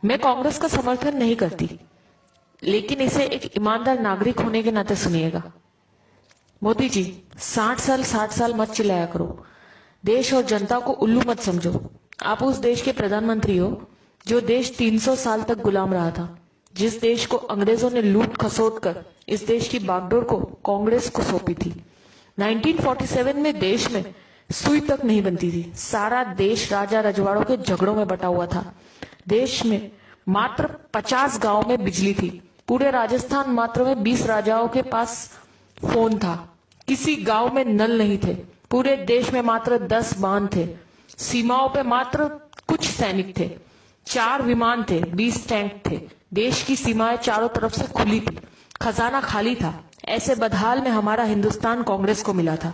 मैं कांग्रेस का समर्थन नहीं करती, लेकिन इसे एक ईमानदार नागरिक होने के नाते सुनिएगा। मोदी जी, 60 साल मत चिल्लाया करो। देश और जनता को उल्लू मत समझो। आप उस देश के प्रधानमंत्री हो जो देश 300 साल तक गुलाम रहा था, जिस देश को अंग्रेजों ने लूट खसोट कर इस देश की बागडोर को कांग्रेस को सौंपी थी। 1947 में देश में सुई तक नहीं बनती थी। सारा देश राजा रजवाड़ों के झगड़ों में बटा हुआ था। देश में मात्र 50 गांव में बिजली थी। पूरे राजस्थान मात्र में 20 राजाओं के पास फोन था। किसी गांव में नल नहीं थे। पूरे देश में मात्र 10 बांध थे। सीमाओं पे मात्र कुछ सैनिक थे। 4 विमान थे, 20 टैंक थे। देश की सीमाएं चारों तरफ से खुली थी। खजाना खाली था। ऐसे बदहाल में हमारा हिंदुस्तान कांग्रेस को मिला था।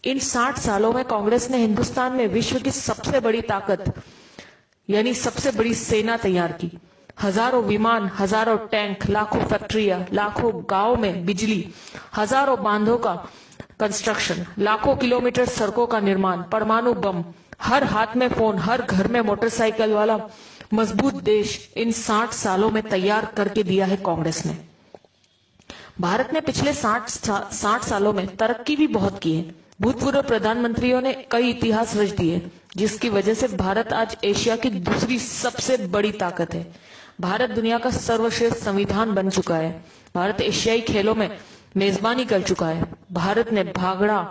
इन 60 सालों में कांग्रेस ने हिंदुस्तान में विश्व की सबसे बड़ी ताकत यानी सबसे बड़ी सेना तैयार की। हजारों विमान, हजारों टैंक, लाखों फैक्ट्रियां, लाखों गांव में बिजली, हजारों बांधों का कंस्ट्रक्शन, लाखों किलोमीटर सड़कों का निर्माण, परमाणु बम, हर हाथ में फोन, हर घर में मोटरसाइकिल वाला मजबूत देश इन 60 सालों में तैयार करके दिया है कांग्रेस ने। भारत ने पिछले 60 सालों में तरक्की भी बहुत की है। भूतपूर्व प्रधानमंत्रियों ने कई इतिहास रच दिए, जिसकी वजह से भारत आज एशिया की दूसरी सबसे बड़ी ताकत है। भारत दुनिया का सर्वश्रेष्ठ संविधान बन चुका है। भारत एशियाई खेलों में मेजबानी कर चुका है। भारत ने भागड़ा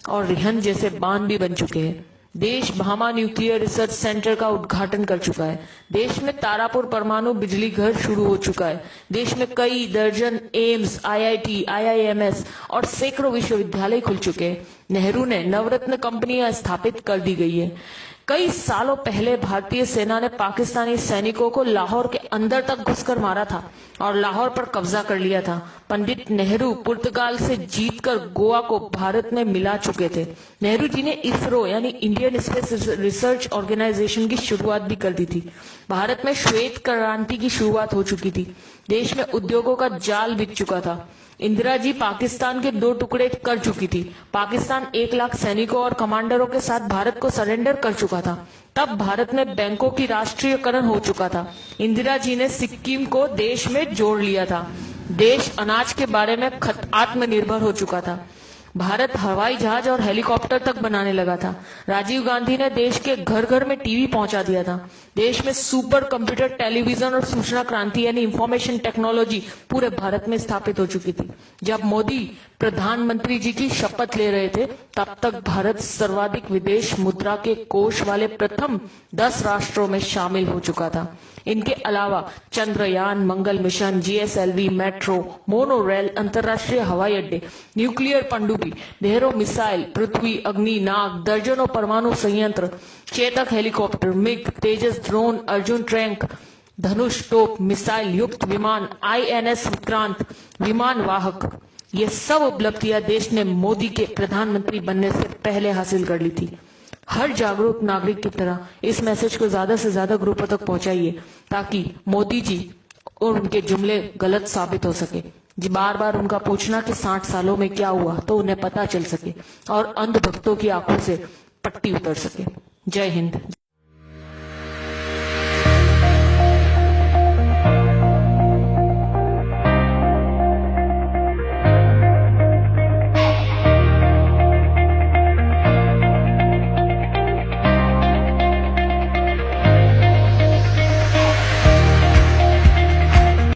और रिहंद जैसे बांध भी बन चुके हैं। देश भामा न्यूक्लियर रिसर्च सेंटर का उद्घाटन कर चुका है। देश में तारापुर परमाणु बिजली घर शुरू हो चुका है। देश में कई दर्जन एम्स, आईआईटी, आईआईएमएस और सैकड़ों विश्वविद्यालय खुल चुके हैं। नेहरू ने नवरत्न कंपनियां स्थापित कर दी गई है। कई सालों पहले भारतीय सेना ने पाकिस्तानी सैनिकों को लाहौर के अंदर तक घुसकर मारा था और लाहौर पर कब्जा कर लिया था। पंडित नेहरू पुर्तगाल से जीतकर गोवा को भारत में मिला चुके थे। नेहरू जी ने इसरो यानी इंडियन स्पेस रिसर्च ऑर्गेनाइजेशन की शुरुआत भी कर दी थी। भारत में श्वेत क्रांति की शुरुआत हो चुकी थी। देश में उद्योगों का जाल बिछ चुका था। इंदिरा जी पाकिस्तान के 2 टुकड़े कर चुकी थी। पाकिस्तान 1 लाख सैनिकों और कमांडरों के साथ भारत को सरेंडर कर चुका था। तब भारत में बैंकों की राष्ट्रीयकरण हो चुका था। इंदिरा जी ने सिक्किम को देश में जोड़ लिया था। देश अनाज के बारे में आत्मनिर्भर हो चुका था। भारत हवाई जहाज और हेलीकॉप्टर तक बनाने लगा था। राजीव गांधी ने देश के घर घर में टीवी पहुंचा दिया था। देश में सुपर कंप्यूटर, टेलीविजन और सूचना क्रांति यानी इंफॉर्मेशन टेक्नोलॉजी पूरे भारत में स्थापित हो चुकी थी। जब मोदी प्रधानमंत्री जी की शपथ ले रहे थे, तब तक भारत सर्वाधिक विदेश मुद्रा के कोष वाले प्रथम 10 राष्ट्रों में शामिल हो चुका था। इनके अलावा Chandrayaan, Mangal mission, GSLV, metro, monorail, अंतर्राष्ट्रीय हवाई अड्डे, न्यूक्लियर पनडुब्बी, ढेरों मिसाइल, पृथ्वी, अग्नि, नाग, दर्जनों परमाणु संयंत्र, चेतक हेलीकॉप्टर, मिग, तेजस ड्रोन, अर्जुन टैंक, धनुष तोप, मिसाइल युक्त विमान, आईएनएस विक्रांत, विमान वाहक, ये सब उपलब्धियां देश ने मोदी के प्रधानमंत्री बनने से पहले हासिल कर ली थी। हर जागरूक नागरिक की तरह इस मैसेज को ज्यादा से ज्यादा ग्रुपों तक पहुंचाइए, ताकि मोदी जी और उनके जुमले गलत साबित हो सके। जी बार बार उनका पूछना कि 60 सालों में क्या हुआ, तो उन्हें पता चल सके और अंधभक्तों की आंखों से पट्टी उतर सके। जय हिंद।